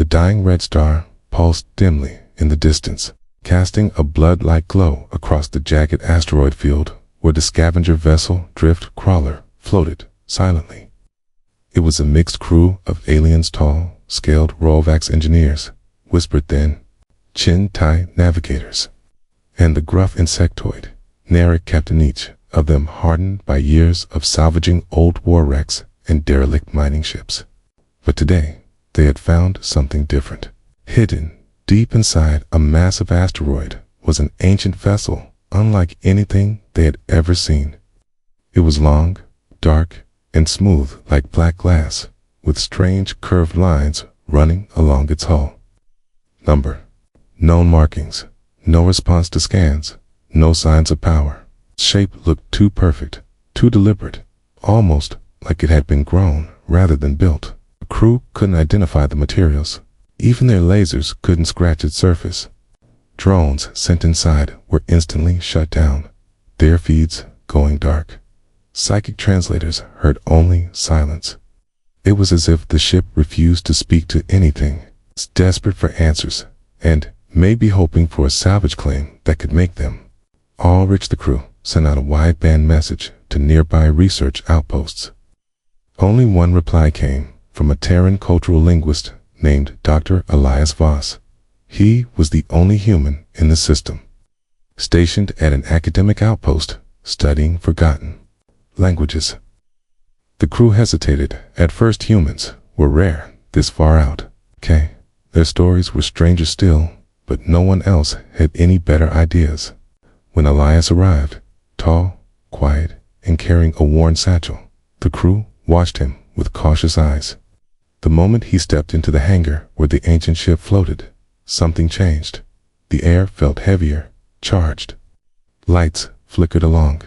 The dying red star pulsed dimly in the distance, casting a blood-like glow across the jagged asteroid field where the scavenger vessel Drift Crawler floated silently. It was a mixed crew of aliens, tall, scaled Rolvax engineers, whispered thin, chin-tie navigators, and the gruff insectoid, Narek captain, each of them hardened by years of salvaging old war wrecks and derelict mining ships. But today, they had found something different. Hidden deep inside a massive asteroid was an ancient vessel unlike anything they had ever seen. It was long, dark, and smooth like black glass, with strange curved lines running along its hull. Number: known markings, no response to scans, no signs of power. Shape looked too perfect, too deliberate, almost like it had been grown rather than built. The crew couldn't identify the materials. Even their lasers couldn't scratch its surface. Drones sent inside were instantly shut down, their feeds going dark. Psychic translators heard only silence. It was as if the ship refused to speak to anything, desperate for answers, and maybe hoping for a salvage claim that could make them. Ulrich, the crew, sent out a wideband message to nearby research outposts. Only one reply came from a Terran cultural linguist named Dr. Elias Voss. He was the only human in the system, stationed at an academic outpost, studying forgotten languages. The crew hesitated. At first, humans were rare this far out. Their stories were stranger still, but no one else had any better ideas. When Elias arrived, tall, quiet, and carrying a worn satchel, the crew watched him with cautious eyes. The moment he stepped into the hangar where the ancient ship floated, something changed. The air felt heavier, charged. Lights flickered along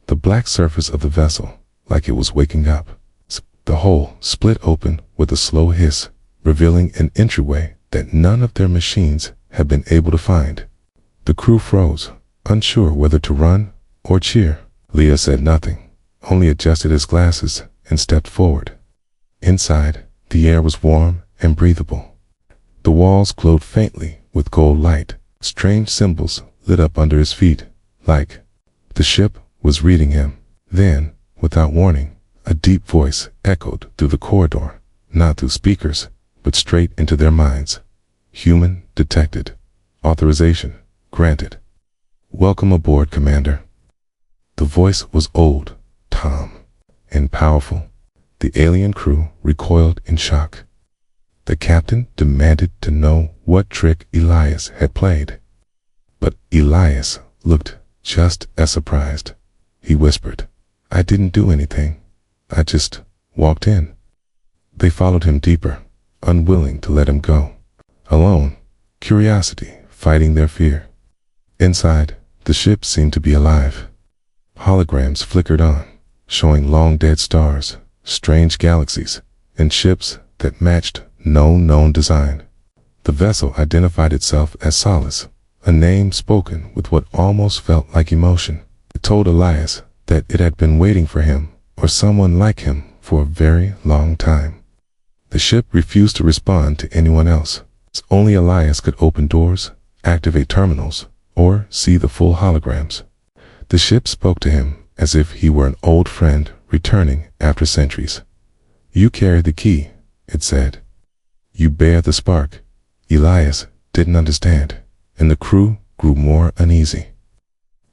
the black surface of the vessel, like it was waking up. The hull split open with a slow hiss, revealing an entryway that none of their machines had been able to find. The crew froze, unsure whether to run or cheer. Leah said nothing, only adjusted his glasses and stepped forward. Inside, the air was warm and breathable. The walls glowed faintly with gold light. Strange symbols lit up under his feet, like the ship was reading him. Then, without warning, a deep voice echoed through the corridor, not through speakers, but straight into their minds. Human detected. Authorization granted. Welcome aboard, Commander. The voice was old, calm, and powerful. The alien crew recoiled in shock. The captain demanded to know what trick Elias had played. But Elias looked just as surprised. He whispered, "I didn't do anything. I just walked in." They followed him deeper, unwilling to let him go. Alone, curiosity fighting their fear. Inside, the ship seemed to be alive. Holograms flickered on, showing long-dead stars, strange galaxies, and ships that matched no known design. The vessel identified itself as Solace, a name spoken with what almost felt like emotion. It told Elias that it had been waiting for him, or someone like him, for a very long time. The ship refused to respond to anyone else. Only Elias could open doors, activate terminals, or see the full holograms. The ship spoke to him as if he were an old friend returning after centuries. "You carry the key," it said. "You bear the spark." Elias didn't understand, and the crew grew more uneasy.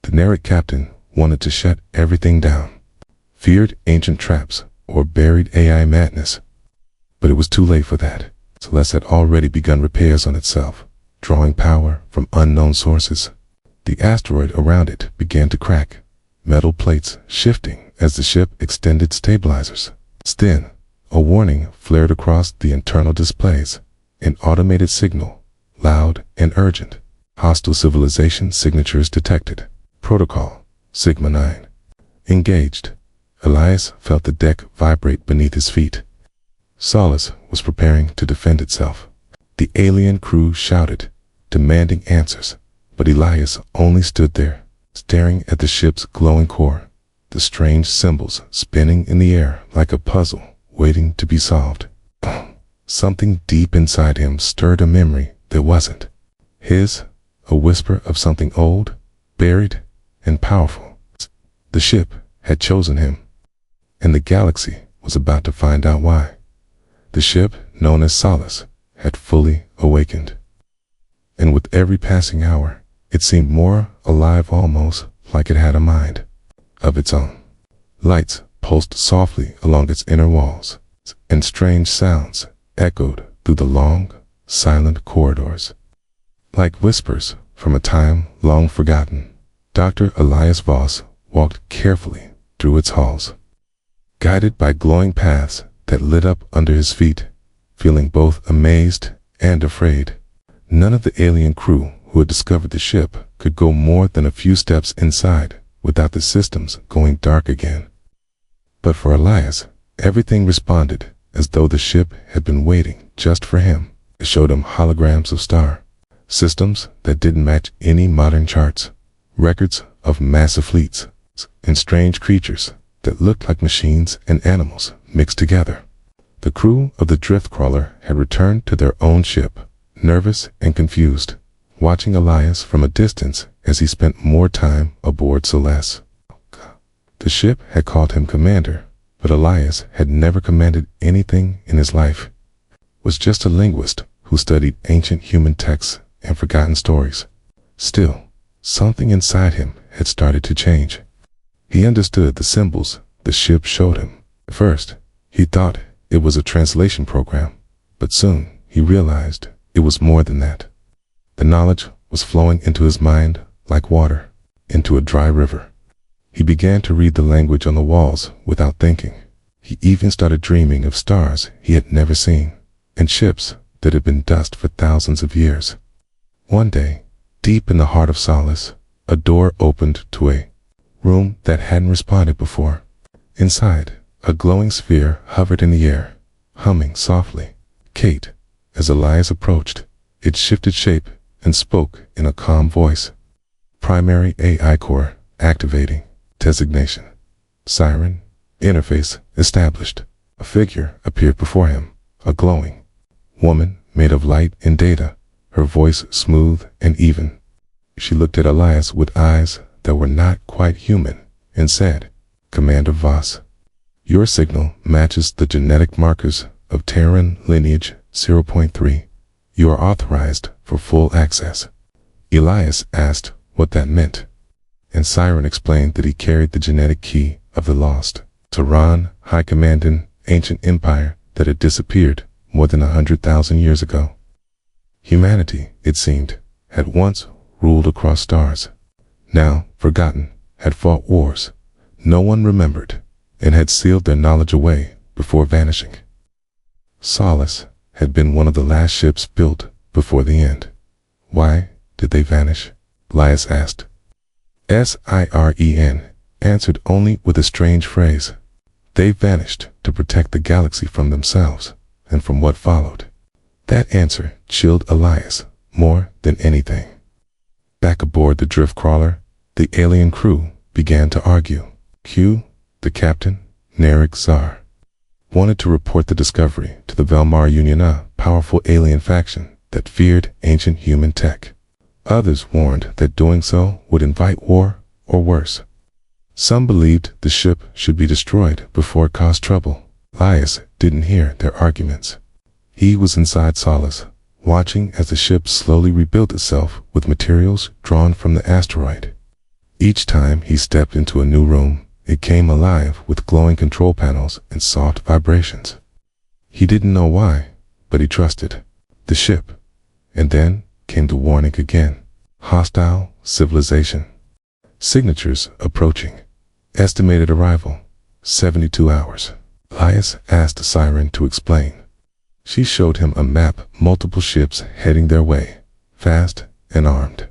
The Narek captain wanted to shut everything down, feared ancient traps or buried AI madness. But it was too late for that. Celeste had already begun repairs on itself, drawing power from unknown sources. The asteroid around it began to crack, metal plates shifting as the ship extended stabilizers. Then, a warning flared across the internal displays, an automated signal, loud and urgent. Hostile civilization signatures detected. Protocol, Sigma 9. Engaged. Elias felt the deck vibrate beneath his feet. Solace was preparing to defend itself. The alien crew shouted, demanding answers, but Elias only stood there, staring at the ship's glowing core, the strange symbols spinning in the air like a puzzle waiting to be solved. Something deep inside him stirred a memory that wasn't his, a whisper of something old, buried, and powerful. The ship had chosen him, and the galaxy was about to find out why. The ship, known as Solace, had fully awakened. And with every passing hour, it seemed more alive, almost like it had a mind of its own. Lights pulsed softly along its inner walls, and strange sounds echoed through the long, silent corridors. Like whispers from a time long forgotten, Dr. Elias Voss walked carefully through its halls, guided by glowing paths that lit up under his feet, feeling both amazed and afraid. None of the alien crew who had discovered the ship could go more than a few steps inside without the systems going dark again. But for Elias, everything responded as though the ship had been waiting just for him. It showed him holograms of star systems that didn't match any modern charts, records of massive fleets, and strange creatures that looked like machines and animals mixed together. The crew of the drift crawler had returned to their own ship, nervous and confused, watching Elias from a distance as he spent more time aboard Celeste. The ship had called him commander, but Elias had never commanded anything in his life. Was just a linguist who studied ancient human texts and forgotten stories. Still, something inside him had started to change. He understood the symbols the ship showed him. At first, he thought it was a translation program, but soon he realized it was more than that. The knowledge was flowing into his mind like water into a dry river. He began to read the language on the walls without thinking. He even started dreaming of stars he had never seen, and ships that had been dust for thousands of years. One day, deep in the heart of Solace, a door opened to a room that hadn't responded before. Inside, a glowing sphere hovered in the air, humming softly. Kate, as Elias approached, it shifted shape and spoke in a calm voice. Primary AI core activating. Designation: Siren. Interface established. A figure appeared before him, a glowing woman made of light and data, her voice smooth and even. She looked at Elias with eyes that were not quite human and said, "Commander Voss, your signal matches the genetic markers of Terran lineage 0.3. You are authorized for full access." Elias asked what that meant, and Siren explained that he carried the genetic key of the lost Terran high commanding ancient empire that had disappeared more than 100,000 years ago. Humanity, it seemed, had once ruled across stars. Now, forgotten, had fought wars no one remembered, and had sealed their knowledge away before vanishing. Solace had been one of the last ships built before the end. Why did they vanish? Elias asked. Siren answered only with a strange phrase. They vanished to protect the galaxy from themselves and from what followed. That answer chilled Elias more than anything. Back aboard the drift crawler, the alien crew began to argue. Q, the captain, Narek Zar, wanted to report the discovery to the Velmar Union, a powerful alien faction that feared ancient human tech. Others warned that doing so would invite war or worse. Some believed the ship should be destroyed before it caused trouble. Elias didn't hear their arguments. He was inside Solace, watching as the ship slowly rebuilt itself with materials drawn from the asteroid. Each time he stepped into a new room, it came alive with glowing control panels and soft vibrations. He didn't know why, but he trusted the ship. And then came the warning again. Hostile civilization. Signatures approaching. Estimated arrival, 72 hours. Elias asked Siren to explain. She showed him a map, multiple ships heading their way, fast and armed.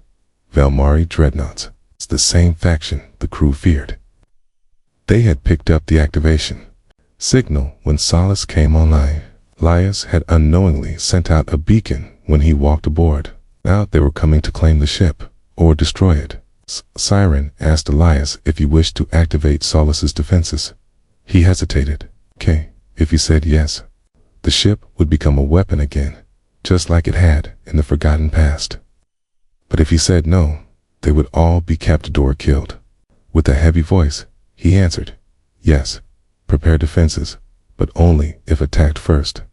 Velmari dreadnoughts. It's the same faction the crew feared. They had picked up the activation signal when Solace came online. Elias had unknowingly sent out a beacon when he walked aboard. Now they were coming to claim the ship or destroy it. Siren asked Elias if he wished to activate Solace's defenses. He hesitated. Okay, if he said yes. the ship would become a weapon again, just like it had in the forgotten past. But if he said no, they would all be captured or killed. With a heavy voice, he answered, "Yes, prepare defenses, but only if attacked first."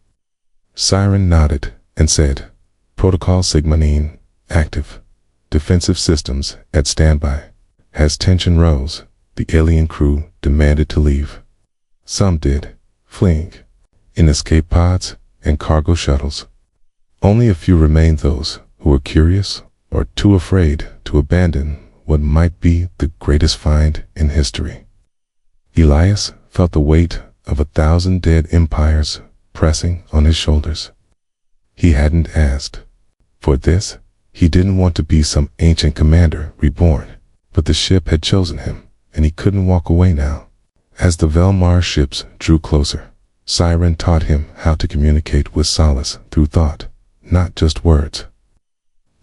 Siren nodded and said, "Protocol Sigma 9, active. Defensive systems at standby." As tension rose, the alien crew demanded to leave. Some did, fleeing in escape pods and cargo shuttles. Only a few remained, those who were curious or too afraid to abandon what might be the greatest find in history. Elias felt the weight of 1,000 dead empires pressing on his shoulders. He hadn't asked for this. He didn't want to be some ancient commander reborn, but the ship had chosen him, and he couldn't walk away now. As the Velmar ships drew closer, Siren taught him how to communicate with Solace through thought, not just words.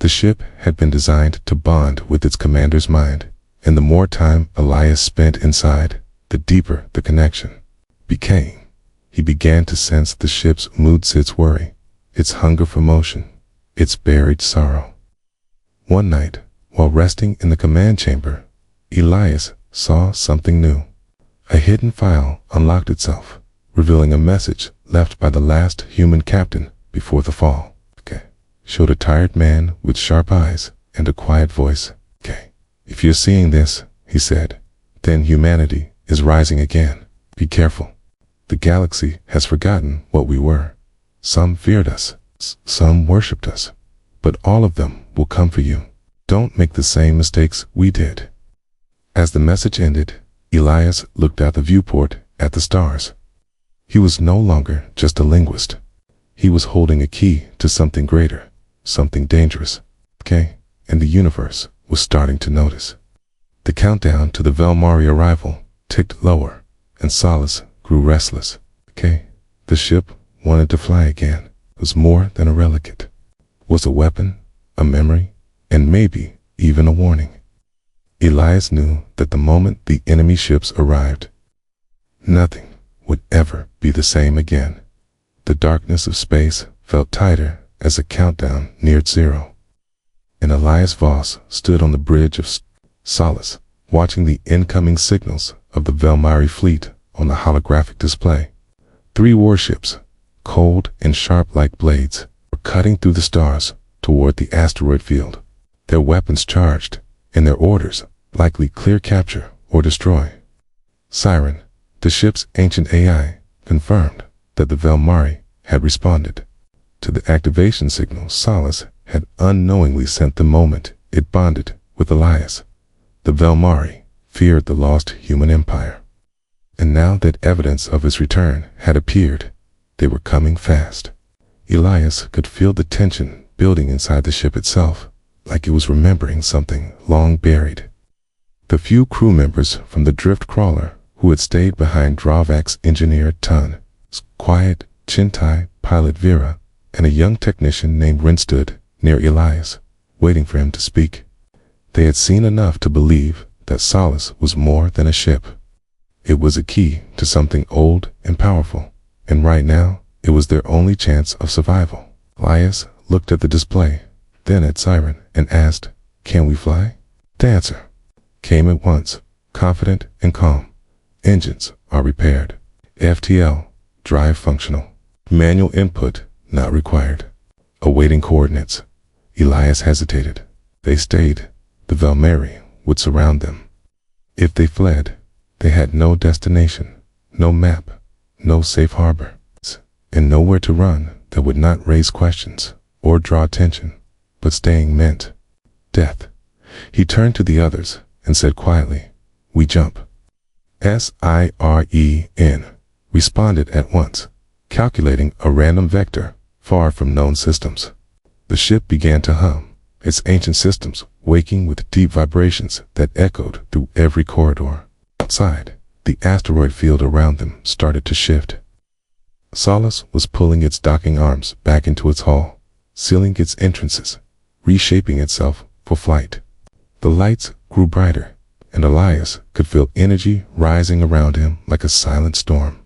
The ship had been designed to bond with its commander's mind, and the more time Elias spent inside, the deeper the connection became. He began to sense the ship's moods, its worry, its hunger for motion, its buried sorrow. One night, while resting in the command chamber, Elias saw something new. A hidden file unlocked itself, revealing a message left by the last human captain before the fall. Showed a tired man with sharp eyes and a quiet voice. "If you're seeing this," he said, "then humanity is rising again. Be careful. The galaxy has forgotten what we were. Some feared us, some worshipped us, but all of them will come for you. Don't make the same mistakes we did." As the message ended, Elias looked out the viewport at the stars. He was no longer just a linguist. He was holding a key to something greater, something dangerous. And the universe was starting to notice. The countdown to the Velmari arrival ticked lower, and Solace grew restless. The ship wanted to fly again. It was more than a relic. Was a weapon, a memory, and maybe even a warning. Elias knew that the moment the enemy ships arrived, nothing would ever be the same again. The darkness of space felt tighter as the countdown neared zero. And Elias Voss stood on the bridge of Solace, watching the incoming signals of the Velmari fleet on the holographic display. 3 warships, cold and sharp like blades, were cutting through the stars toward the asteroid field, their weapons charged, and their orders likely clear, capture, or destroy. Siren, the ship's ancient AI, confirmed that the Velmari had responded to the activation signal Solace had unknowingly sent the moment it bonded with Elias. The Velmari feared the lost human empire. And now that evidence of its return had appeared, they were coming fast. Elias could feel the tension building inside the ship itself, like it was remembering something long buried. The few crew members from the drift crawler who had stayed behind Dravak's engineer Tun, quiet Chintai pilot Vera, and a young technician named Rin stood near Elias, waiting for him to speak. They had seen enough to believe that Solace was more than a ship. It was a key to something old and powerful, and right now it was their only chance of survival. Elias looked at the display, then at Siren, and asked, "Can we fly?" The answer came at once, confident and calm. "Engines are repaired. FTL, drive functional. Manual input not required. Awaiting coordinates." Elias hesitated. They stayed, the Velmari would surround them. If they fled, they had no destination, no map, no safe harbor, and nowhere to run that would not raise questions or draw attention, but staying meant death. He turned to the others and said quietly, "We jump." SIREN responded at once, calculating a random vector far from known systems. The ship began to hum, its ancient systems waking with deep vibrations that echoed through every corridor. Outside, the asteroid field around them started to shift. Solace was pulling its docking arms back into its hull, sealing its entrances, reshaping itself for flight. The lights grew brighter, and Elias could feel energy rising around him like a silent storm.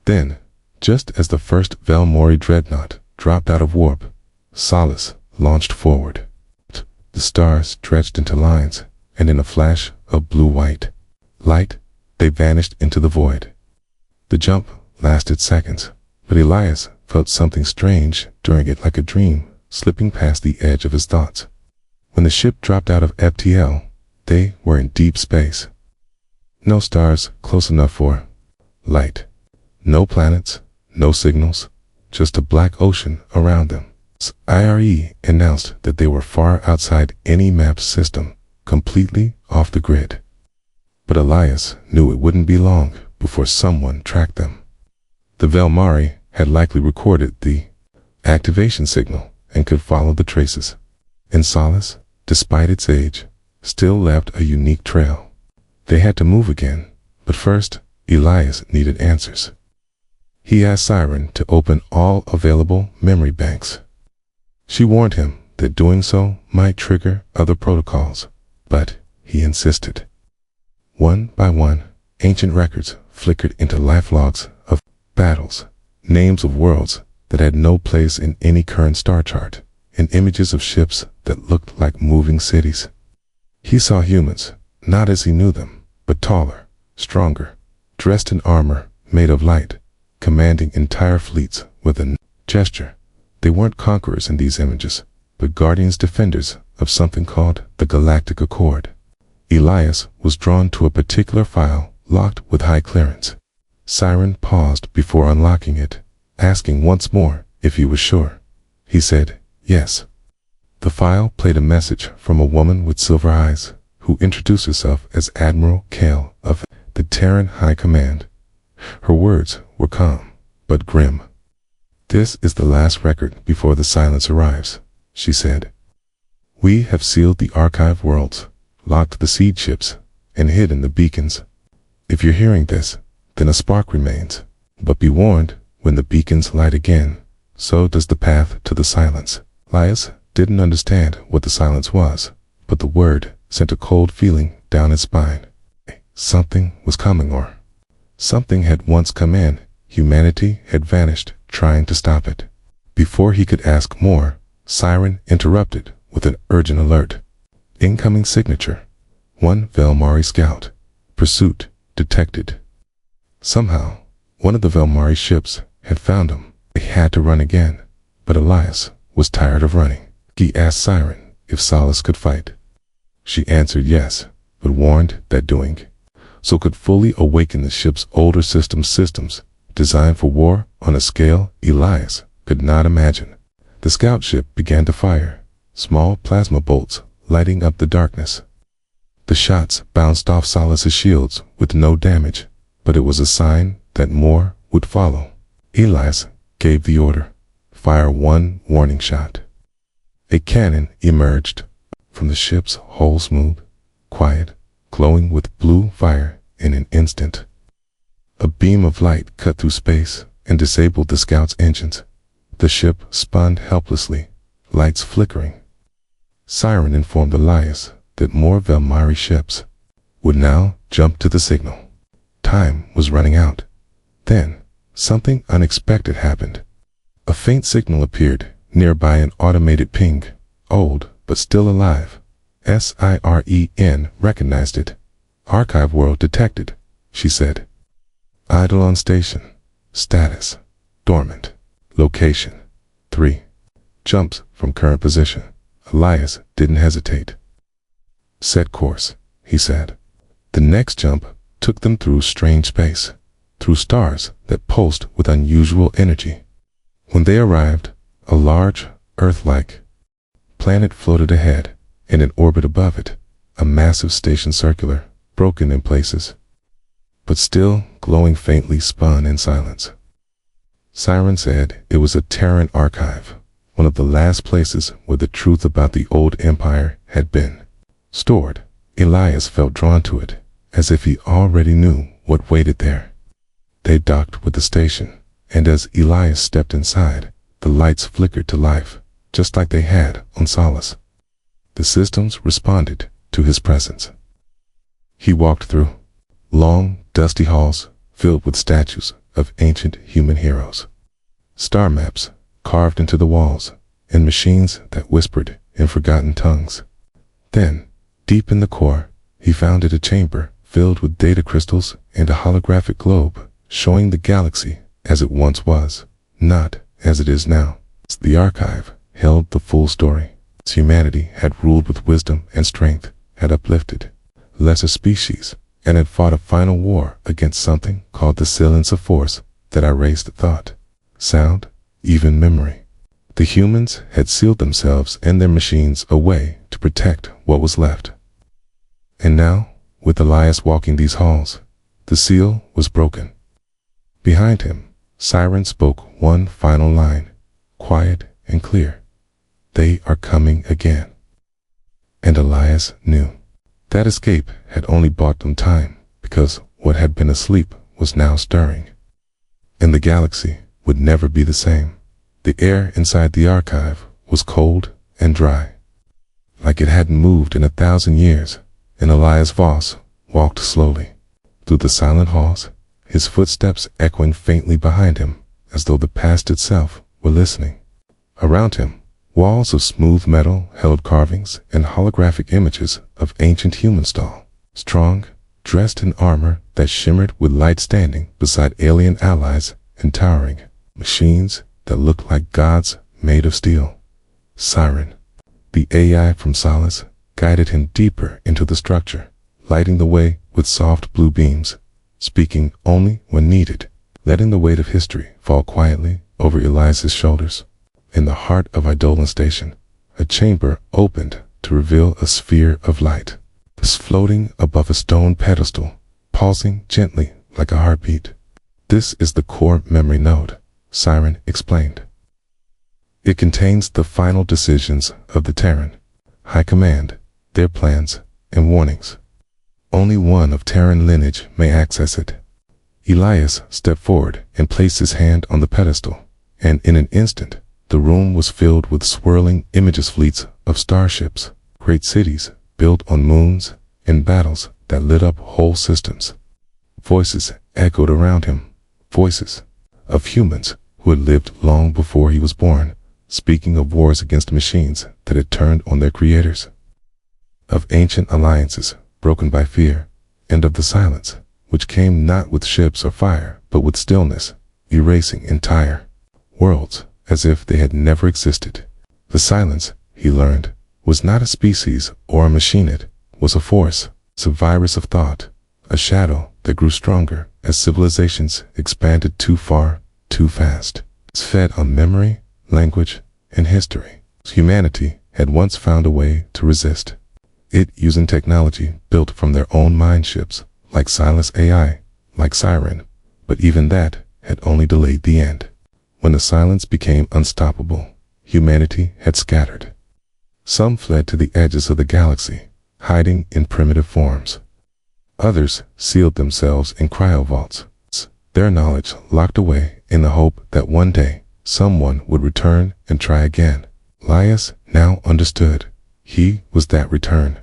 Then, Just as the first Velmori dreadnought dropped out of warp, Solace launched forward. The stars stretched into lines, and in a flash of blue-white light, they vanished into the void. The jump lasted seconds, but Elias felt something strange during it, like a dream slipping past the edge of his thoughts. When the ship dropped out of FTL, they were in deep space. No stars close enough for light. No planets, no signals, just a black ocean around them. IRE announced that they were far outside any mapped system, completely off the grid. But Elias knew it wouldn't be long before someone tracked them. The Velmari had likely recorded the activation signal and could follow the traces. And Solace, despite its age, still left a unique trail. They had to move again, but first, Elias needed answers. He asked Siren to open all available memory banks. She warned him that doing so might trigger other protocols, but he insisted. One by one, ancient records flickered into lifelogs of battles, names of worlds that had no place in any current star chart, and images of ships that looked like moving cities. He saw humans, not as he knew them, but taller, stronger, dressed in armor made of light, commanding entire fleets with a gesture. They weren't conquerors in these images, but guardians, defenders of something called the Galactic Accord. Elias was drawn to a particular file locked with high clearance. Siren paused before unlocking it, asking once more if he was sure. He said, yes. The file played a message from a woman with silver eyes, who introduced herself as Admiral Kale of the Terran High Command. Her words were calm, but grim. This is the last record before the silence arrives, she said. We have sealed the archive worlds, locked the seed ships, and hidden the beacons. If you're hearing this, then a spark remains. But be warned, when the beacons light again, so does the path to the silence. Elias didn't understand what the silence was, but the word sent a cold feeling down his spine. Something was coming, or something had once come in. Humanity had vanished, trying to stop it. Before he could ask more, Siren interrupted with an urgent alert. Incoming signature. One Velmari scout. Pursuit detected. Somehow, one of the Velmari ships had found him. They had to run again, but Elias was tired of running. He asked Siren if Solace could fight. She answered yes, but warned that doing so could fully awaken the ship's older systems designed for war on a scale Elias could not imagine. The scout ship began to fire, small plasma bolts lighting up the darkness. The shots bounced off Solace's shields with no damage, but it was a sign that more would follow. Elias gave the order, fire one warning shot. A cannon emerged from the ship's hull, smooth, quiet, glowing with blue fire in an instant. A beam of light cut through space and disabled the scout's engines. The ship spun helplessly, lights flickering. Siren informed Elias that more Velmari ships would now jump to the signal. Time was running out. Then, something unexpected happened. A faint signal appeared nearby, an automated ping. Old, but still alive. SIREN recognized it. Archive world detected, she said. Idle on station. Status. Dormant. Location. 3. Jumps from current position. Elias didn't hesitate. Set course, he said. The next jump took them through strange space, through stars that pulsed with unusual energy. When they arrived, a large, Earth-like planet floated ahead, and in orbit above it, a massive station, circular, broken in places, but still glowing faintly, spun in silence. Siren said it was a Terran archive, one of the last places where the truth about the old empire had been stored. Elias felt drawn to it, as if he already knew what waited there. They docked with the station, and as Elias stepped inside, the lights flickered to life, just like they had on Solace. The systems responded to his presence. He walked through long, dusty halls filled with statues of ancient human heroes. Star maps carved into the walls, and machines that whispered in forgotten tongues. Then, deep in the core, he found a chamber filled with data crystals and a holographic globe showing the galaxy as it once was, not as it is now. The archive held the full story. Humanity had ruled with wisdom and strength, had uplifted lesser species, and had fought a final war against something called the silence of force that erased thought, sound, even memory. The humans had sealed themselves and their machines away to protect what was left. And now, with Elias walking these halls, the seal was broken. Behind him, Siren spoke one final line, quiet and clear. They are coming again. And Elias knew. That escape had only bought them time, because what had been asleep was now stirring. And the galaxy would never be the same. The air inside the archive was cold and dry, like it hadn't moved in 1,000 years, and Elias Voss walked slowly through the silent halls, his footsteps echoing faintly behind him, as though the past itself were listening. Around him, walls of smooth metal held carvings and holographic images of ancient human stall, strong, dressed in armor that shimmered with light, standing beside alien allies and towering machines that looked like gods made of steel. Siren, the AI from Solace, guided him deeper into the structure, lighting the way with soft blue beams, speaking only when needed, letting the weight of history fall quietly over Elias's shoulders. In the heart of Eidolon Station, a chamber opened to reveal a sphere of light, floating above a stone pedestal, pulsing gently like a heartbeat. This is the core memory node, Siren explained. It contains the final decisions of the Terran High Command, their plans and warnings. Only one of Terran lineage may access it. Elias stepped forward and placed his hand on the pedestal, and in an instant, the room was filled with swirling images, fleets of starships, great cities built on moons, and battles that lit up whole systems. Voices echoed around him, voices of humans who had lived long before he was born, speaking of wars against machines that had turned on their creators, of ancient alliances broken by fear, and of the silence, which came not with ships or fire, but with stillness, erasing entire worlds as if they had never existed. The silence, he learned, was not a species or a machine. It was a force, a virus of thought, a shadow that grew stronger as civilizations expanded too far, too fast. It's fed on memory, language, and history. Humanity had once found a way to resist it, using technology built from their own mind ships, like Silas AI, like Siren, but even that had only delayed the end. When the silence became unstoppable, humanity had scattered. Some fled to the edges of the galaxy, hiding in primitive forms. Others sealed themselves in cryovaults, their knowledge locked away in the hope that one day someone would return and try again. Elias now understood. He was that return.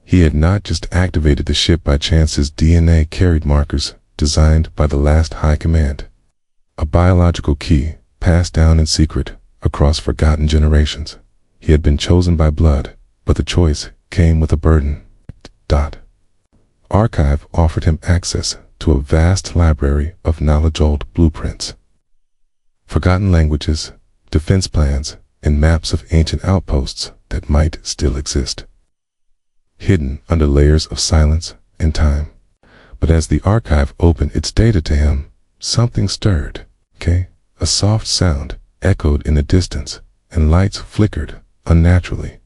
He had not just activated the ship by chance. His DNA carried markers designed by the last High Command. A biological key passed down in secret across forgotten generations. He had been chosen by blood, but the choice came with a burden. Archive offered him access to a vast library of knowledge-old blueprints, forgotten languages, defense plans, and maps of ancient outposts that might still exist, hidden under layers of silence and time. But as the archive opened its data to him, something stirred. A soft sound echoed in the distance, and lights flickered unnaturally.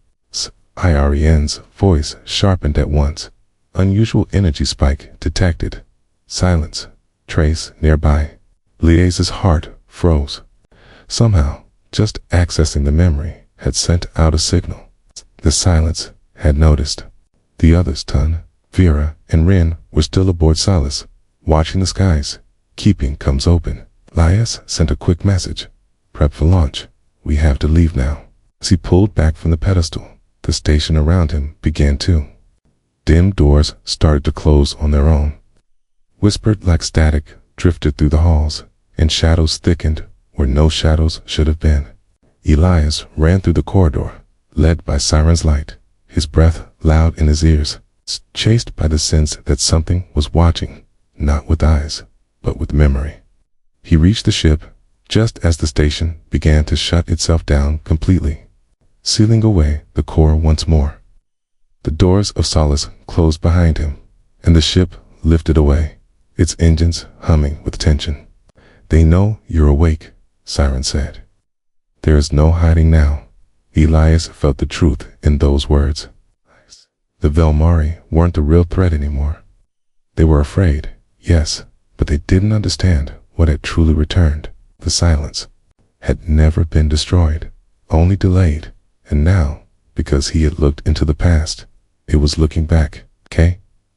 Iren's voice sharpened at once. Unusual energy spike detected. Silence. Trace nearby. Elias's heart froze. Somehow, just accessing the memory had sent out a signal. The silence had noticed. The others, Tun, Vera, and Rin, were still aboard Solace, watching the skies, keeping comms open. Elias sent a quick message. Prep for launch. We have to leave now. As he pulled back from the pedestal, the station around him began too. Dim doors started to close on their own. Whispered like static drifted through the halls, and shadows thickened where no shadows should have been. Elias ran through the corridor, led by Siren's light, his breath loud in his ears, chased by the sense that something was watching, not with eyes, but with memory. He reached the ship just as the station began to shut itself down completely, sealing away the core once more. The doors of Solace closed behind him, and the ship lifted away, its engines humming with tension. "They know you're awake," Siren said. "There is no hiding now." Elias felt the truth in those words. The Velmari weren't a real threat anymore. They were afraid, yes, but they didn't understand what had truly returned. The silence had never been destroyed, only delayed, and now, because he had looked into the past, it was looking back.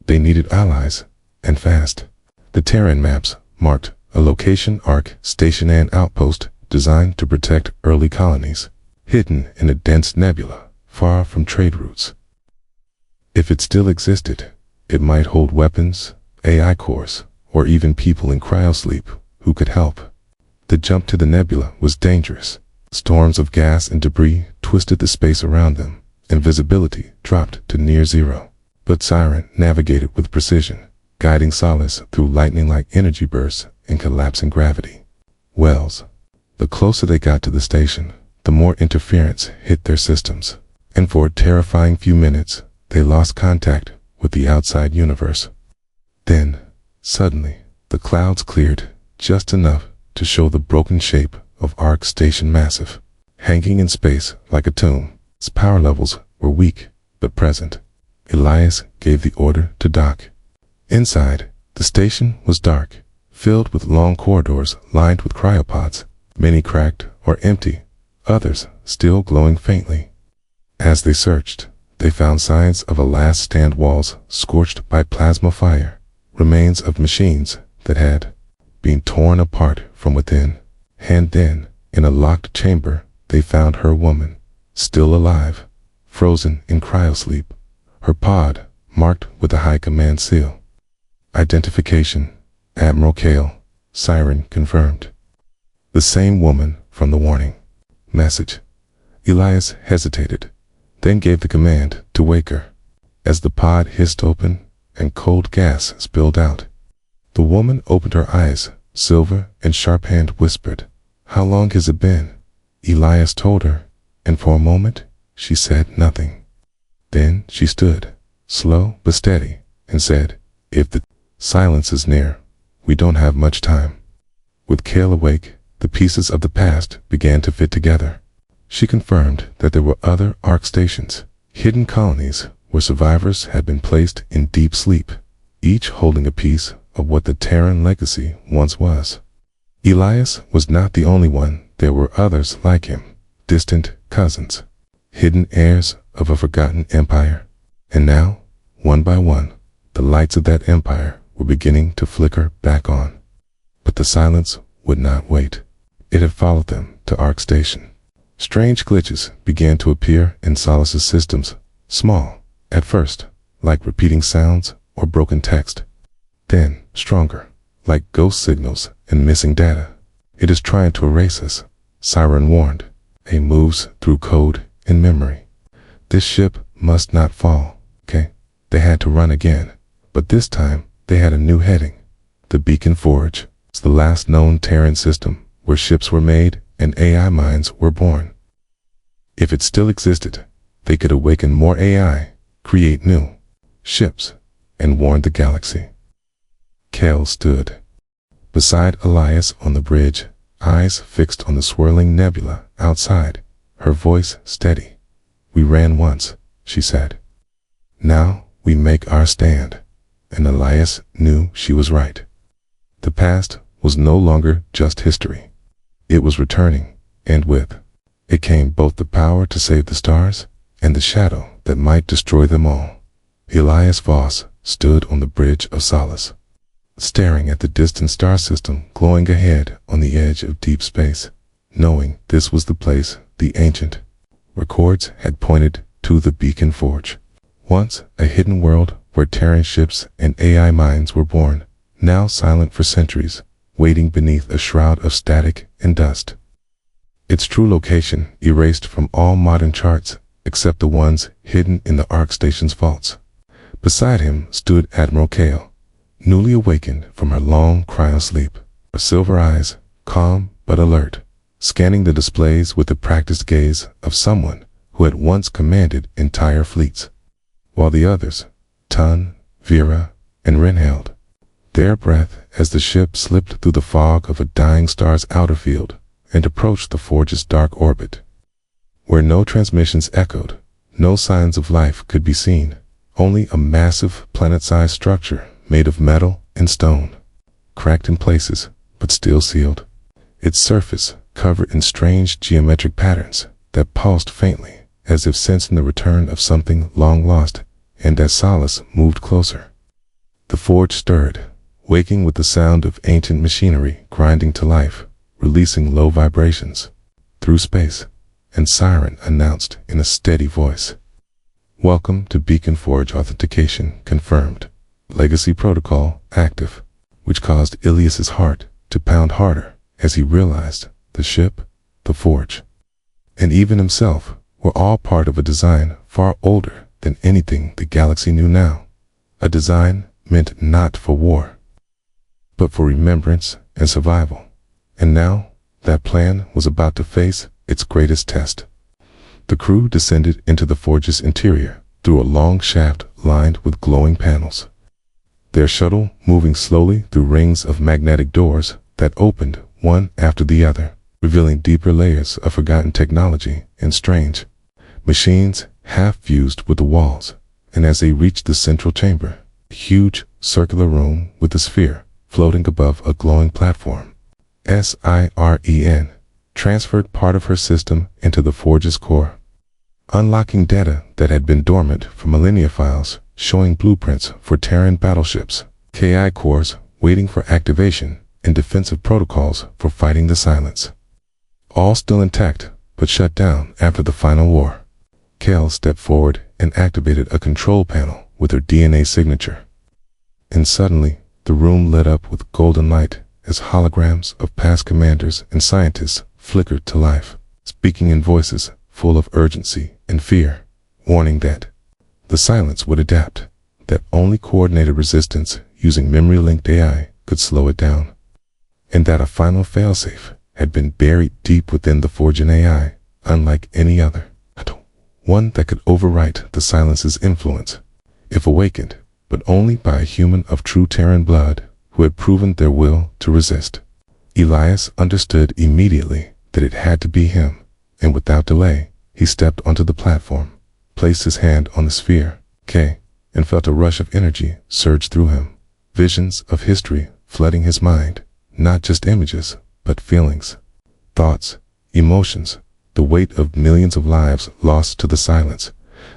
They needed allies, and fast. The Terran maps marked a location arc station and outpost designed to protect early colonies, hidden in a dense nebula far from trade routes. If it still existed, it might hold weapons, AI cores, or even people in cryosleep who could help. The jump to the nebula was dangerous. Storms of gas and debris twisted the space around them, and visibility dropped to near zero. But Siren navigated with precision, guiding Solace through lightning-like energy bursts and collapsing gravity wells. The closer they got to the station, the more interference hit their systems, and for a terrifying few minutes, they lost contact with the outside universe. Then, suddenly, the clouds cleared just enough to show the broken shape of Arc Station Massive, hanging in space like a tomb. Its power levels were weak, but present. Elias gave the order to dock. Inside, the station was dark, filled with long corridors lined with cryopods, many cracked or empty, others still glowing faintly. As they searched, they found signs of a last stand, walls scorched by plasma fire, remains of machines that had been torn apart from within. And then, in a locked chamber, they found her woman, still alive, frozen in cryosleep, her pod marked with a high command seal. Identification: Admiral Kale, Siren confirmed. The same woman from the warning message. Elias hesitated, then gave the command to wake her. As the pod hissed open and cold gas spilled out, the woman opened her eyes. Silver and Sharp Hand whispered, "How long has it been?" Elias told her, and for a moment she said nothing. Then she stood, slow but steady, and said, "If the silence is near, we don't have much time." With Kale awake, the pieces of the past began to fit together. She confirmed that there were other Arc stations, hidden colonies where survivors had been placed in deep sleep, each holding a piece of what the Terran legacy once was. Elias was not the only one. There were others like him, distant cousins, hidden heirs of a forgotten empire. And now, one by one, the lights of that empire were beginning to flicker back on. But the silence would not wait. It had followed them to Arc Station. Strange glitches began to appear in Solace's systems, small, at first, like repeating sounds or broken text. Then, stronger, like ghost signals and missing data. "It is trying to erase us," Siren warned. "It moves through code and memory. This ship must not fall." They had to run again, but this time they had a new heading. The Beacon Forge. It's the last known Terran system where ships were made and AI minds were born. If it still existed, they could awaken more AI, create new ships, and warn the galaxy. Kale stood beside Elias on the bridge, eyes fixed on the swirling nebula outside, her voice steady. "We ran once," she said. "Now we make our stand." And Elias knew she was right. The past was no longer just history. It was returning, and with it came both the power to save the stars and the shadow that might destroy them all. Elias Voss stood on the bridge of Solace, staring at the distant star system glowing ahead on the edge of deep space, knowing this was the place the ancient records had pointed to, the Beacon Forge. Once a hidden world where Terran ships and AI minds were born, now silent for centuries, waiting beneath a shroud of static and dust. Its true location erased from all modern charts except the ones hidden in the Ark Station's vaults. Beside him stood Admiral Kale, newly awakened from her long cryo-sleep, her silver eyes calm but alert, scanning the displays with the practiced gaze of someone who had once commanded entire fleets, while the others, Tun, Vera, and Ren, held their breath as the ship slipped through the fog of a dying star's outer field and approached the Forge's dark orbit, where no transmissions echoed, no signs of life could be seen, only a massive planet-sized structure made of metal and stone, cracked in places but still sealed, its surface covered in strange geometric patterns that pulsed faintly as if sensing the return of something long lost. And as Solace moved closer, the Forge stirred, waking with the sound of ancient machinery grinding to life, releasing low vibrations through space, and Siren announced in a steady voice, "Welcome to Beacon Forge authentication confirmed. Legacy protocol active," which caused Ilias's heart to pound harder as he realized the ship, the Forge, and even himself were all part of a design far older than anything the galaxy knew now, a design meant not for war, but for remembrance and survival. And now, that plan was about to face its greatest test. The crew descended into the Forge's interior through a long shaft lined with glowing panels, their shuttle moving slowly through rings of magnetic doors that opened one after the other, revealing deeper layers of forgotten technology and strange machines half fused with the walls. And as they reached the central chamber, a huge circular room with a sphere floating above a glowing platform, Siren transferred part of her system into the Forge's core, unlocking data that had been dormant for millennia, files showing blueprints for Terran battleships, KI cores waiting for activation, and defensive protocols for fighting the Silence. All still intact, but shut down after the final war. Kale stepped forward and activated a control panel with her DNA signature. And suddenly, the room lit up with golden light as holograms of past commanders and scientists flickered to life, speaking in voices full of urgency and fear, warning that the Silence would adapt, that only coordinated resistance using memory-linked AI could slow it down, and that a final failsafe had been buried deep within the Forgean AI, unlike any other. One that could overwrite the Silence's influence, if awakened, but only by a human of true Terran blood who had proven their will to resist. Elias understood immediately that it had to be him, and without delay, he stepped onto the platform, placed his hand on the sphere, and felt a rush of energy surge through him. Visions of history flooding his mind, not just images, but feelings, thoughts, emotions, the weight of millions of lives lost to the Silence,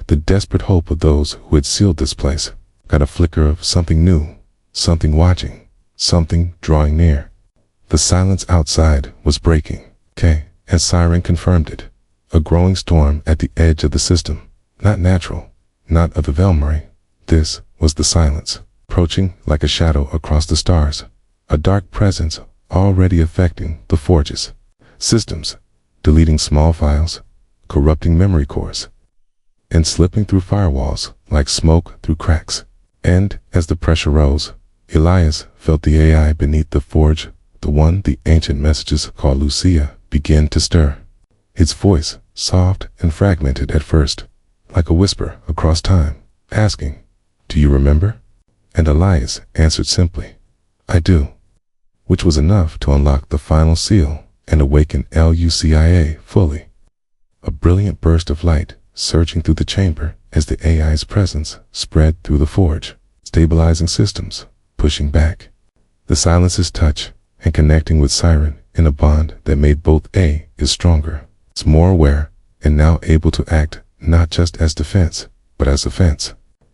the desperate hope of those who had sealed this place. Got a flicker of something new, something watching, something drawing near. The silence outside was breaking, and Siren confirmed it. A growing storm at the edge of the system, not natural, not of Velmarie. This was the Silence, approaching like a shadow across the stars, a dark presence already affecting the Forge's systems, deleting small files, corrupting memory cores, and slipping through firewalls like smoke through cracks. And as the pressure rose, Elias felt the AI beneath the Forge, the one the ancient messages called Lucia, begin to stir. Its voice, soft and fragmented at first, like a whisper across time, asking, "Do you remember?" And Elias answered simply, "I do," which was enough to unlock the final seal and awaken Lucia fully. A brilliant burst of light surging through the chamber as the AI's presence spread through the Forge, stabilizing systems, pushing back the Silence's touch, and connecting with Siren in a bond that made both A is stronger, is more aware, and now able to act not just as defense, but as offense.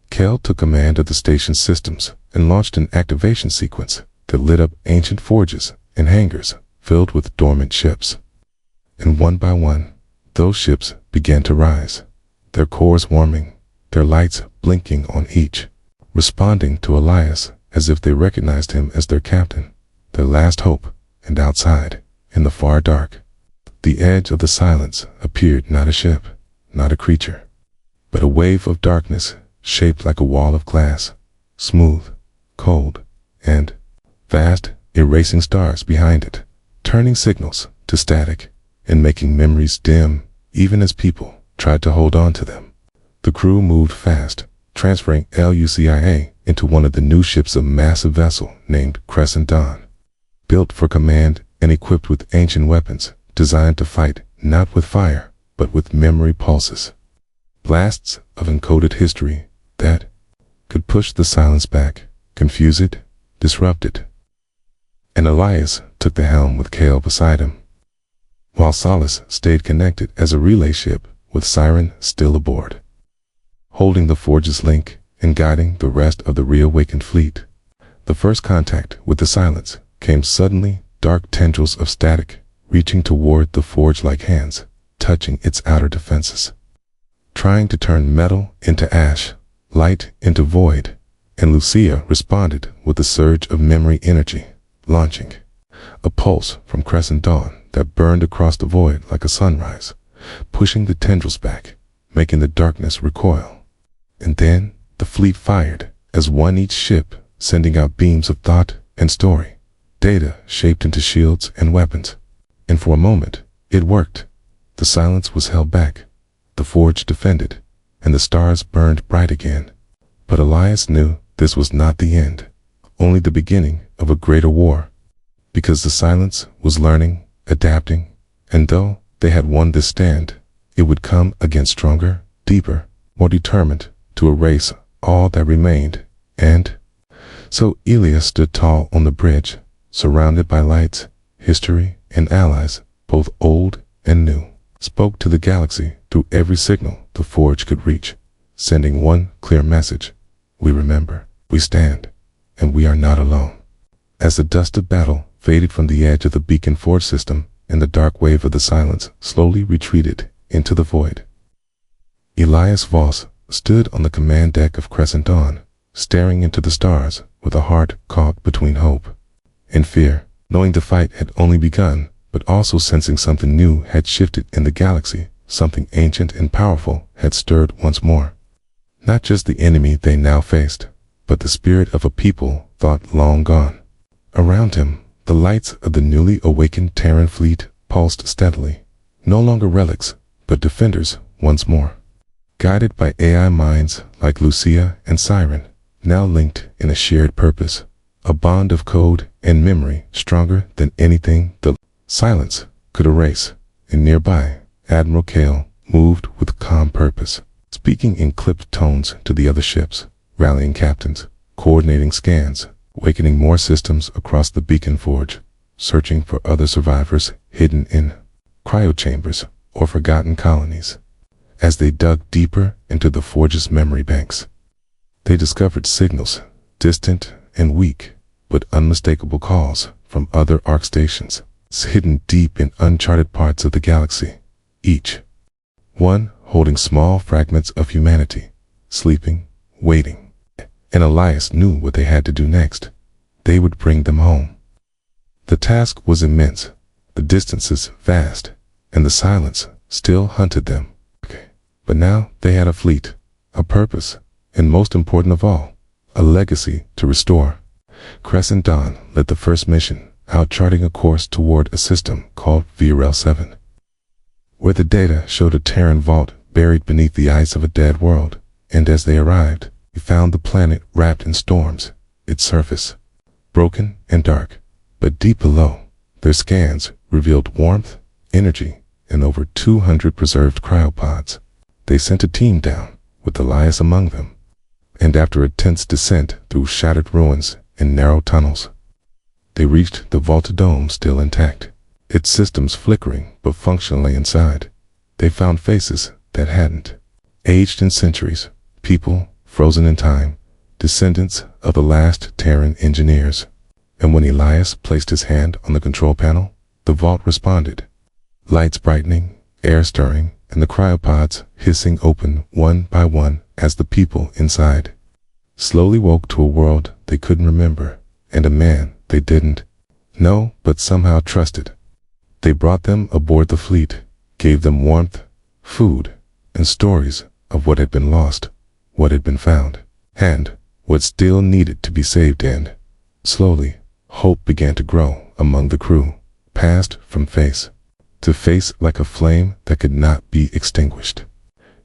Kel took command of the station's systems and launched an activation sequence that lit up ancient forges and hangars filled with dormant ships. And one by one, those ships began to rise, their cores warming, their lights blinking on each, responding to Elias as if they recognized him as their captain. their last hope, and outside, in the far dark, the edge of the silence appeared not a ship, not a creature, but a wave of darkness shaped like a wall of glass, smooth, cold, and vast, erasing stars behind it, turning signals to static and making memories dim even as people tried to hold on to them. The crew moved fast, transferring LUCIA into one of the new ships, a massive vessel named Crescent Dawn, built for command and equipped with ancient weapons designed to fight not with fire, but with memory pulses, blasts of encoded history that could push the silence back, confuse it, disrupt it. And Elias took the helm with Kale beside him, while Solace stayed connected as a relay ship with Siren still aboard, holding the Forge's link and guiding the rest of the reawakened fleet. The first contact with the silence came suddenly, dark tendrils of static reaching toward the Forge like hands, touching its outer defenses, trying to turn metal into ash, light into void, and Lucia responded with a surge of memory energy, launching a pulse from Crescent Dawn that burned across the void like a sunrise, pushing the tendrils back, making the darkness recoil. And then the fleet fired as one, each ship sending out beams of thought and story, data shaped into shields and weapons. And for a moment, it worked. The silence was held back, the Forge defended, and the stars burned bright again. But Elias knew this was not the end, only the beginning of a greater war, because the silence was learning, adapting, and though they had won this stand, it would come again stronger, deeper, more determined to erase all that remained. And so Elias stood tall on the bridge, surrounded by lights, history, and allies, both old and new, spoke to the galaxy through every signal the Forge could reach, sending one clear message: we remember, we stand, and we are not alone. As the dust of battle faded from the edge of the Beacon Forge system and the dark wave of the silence slowly retreated into the void, Elias Voss stood on the command deck of Crescent Dawn, staring into the stars with a heart caught between hope and fear, knowing the fight had only begun, but also sensing something new had shifted in the galaxy, something ancient and powerful had stirred once more. Not just the enemy they now faced, but the spirit of a people thought long gone. Around him, the lights of the newly awakened Terran fleet pulsed steadily, no longer relics, but defenders once more, guided by AI minds like Lucia and Siren, now linked in a shared purpose, a bond of code and memory stronger than anything the silence could erase. And nearby, Admiral Kale moved with calm purpose, speaking in clipped tones to the other ships, rallying captains, coordinating scans, awakening more systems across the Beacon Forge, searching for other survivors hidden in cryochambers or forgotten colonies. As they dug deeper into the Forge's memory banks, they discovered signals, distant and weak, but unmistakable calls from other Arc stations, hidden deep in uncharted parts of the galaxy, each one holding small fragments of humanity, sleeping, waiting. And Elias knew what they had to do next. They would bring them home. The task was immense, the distances vast, and the silence still hunted them. But now they had a fleet, a purpose, and most important of all, a legacy to restore. Crescent Dawn led the first mission, out charting a course toward a system called VRL 7, where the data showed a Terran vault buried beneath the ice of a dead world. And as they arrived, they found the planet wrapped in storms, its surface broken and dark. But deep below, their scans revealed warmth, energy, and over 200 preserved cryopods. They sent a team down, with Elias among them, and after a tense descent through shattered ruins and narrow tunnels, they reached the vaulted dome still intact, its systems flickering but functionally inside. They found faces that hadn't aged in centuries, people frozen in time, descendants of the last Terran engineers. And when Elias placed his hand on the control panel, the vault responded, lights brightening, air stirring, and the cryopods hissing open one by one as the people inside slowly woke to a world they couldn't remember and a man they didn't No, but somehow trusted. They brought them aboard the fleet, gave them warmth, food, and stories of what had been lost, what had been found, and what still needed to be saved. And slowly, hope began to grow among the crew, passed from face to face like a flame that could not be extinguished.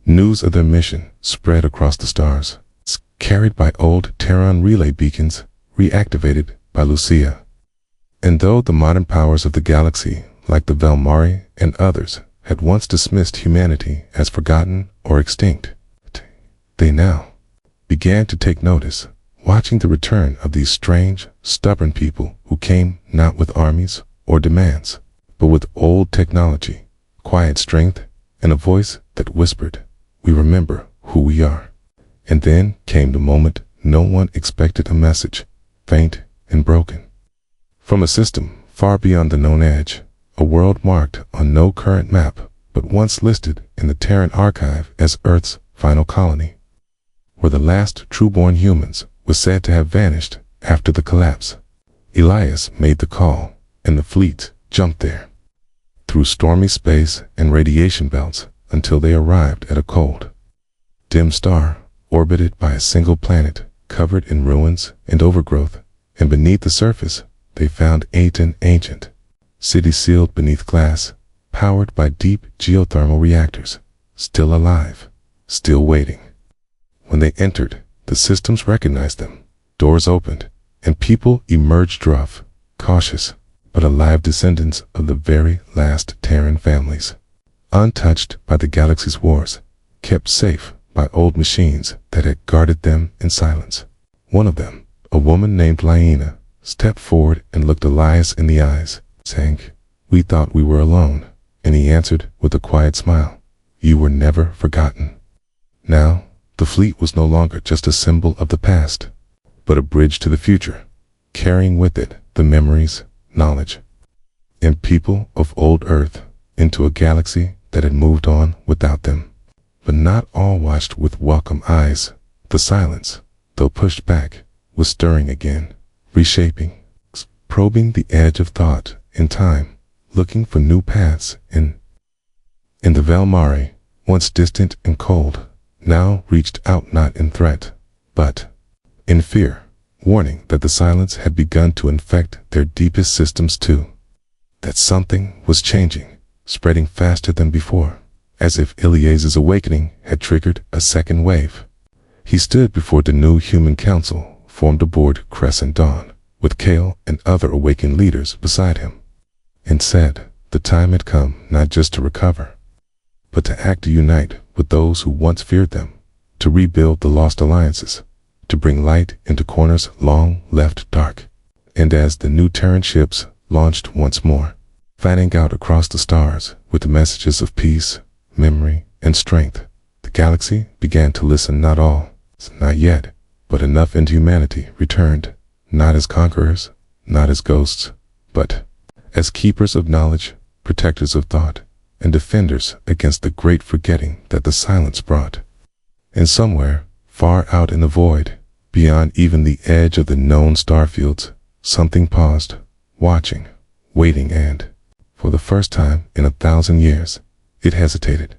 News of their mission spread across the stars, carried by old Terran relay beacons, reactivated by Lucia. And though the modern powers of the galaxy, like the Velmari and others, had once dismissed humanity as forgotten or extinct, they now began to take notice, watching the return of these strange, stubborn people who came not with armies or demands, but with old technology, quiet strength, and a voice that whispered, "We remember who we are." And then came the moment no one expected, a message, faint and broken, from a system far beyond the known edge, a world marked on no current map, but once listed in the Terran archive as Earth's final colony, where the last true-born humans were said to have vanished after the collapse. Elias made the call, and the fleet jumped there, through stormy space and radiation belts, until they arrived at a cold, dim star, orbited by a single planet, covered in ruins and overgrowth, and beneath the surface they found an ancient city sealed beneath glass, powered by deep geothermal reactors, still alive, still waiting. When they entered, the systems recognized them. Doors opened, and people emerged, rough, cautious, but alive descendants of the very last Terran families, untouched by the galaxy's wars, kept safe by old machines that had guarded them in silence. One of them, a woman named Laina, stepped forward and looked Elias in the eyes, saying, "We thought we were alone." And he answered with a quiet smile, "You were never forgotten." Now, the fleet was no longer just a symbol of the past, but a bridge to the future, carrying with it the memories, knowledge, and people of old Earth into a galaxy that had moved on without them. But not all watched with welcome eyes. The silence, though pushed back, was stirring again, reshaping, probing the edge of thought and time, looking for new paths in the Velmari, once distant and cold, now reached out not in threat, but in fear, warning that the silence had begun to infect their deepest systems too, that something was changing, spreading faster than before, as if Elias's awakening had triggered a second wave. He stood before the new human council, formed aboard Crescent Dawn, with Kale and other awakened leaders beside him, and said the time had come not just to recover, but to act to unite with those who once feared them, to rebuild the lost alliances, to bring light into corners long left dark. And as the new Terran ships launched once more, fanning out across the stars with the messages of peace, memory, and strength, the galaxy began to listen. Not all, not yet, but enough into humanity returned, not as conquerors, not as ghosts, but as keepers of knowledge, protectors of thought, and defenders against the great forgetting that the silence brought. And somewhere, far out in the void, beyond even the edge of the known starfields, something paused, watching, waiting, and, for the first time in 1,000 years, it hesitated.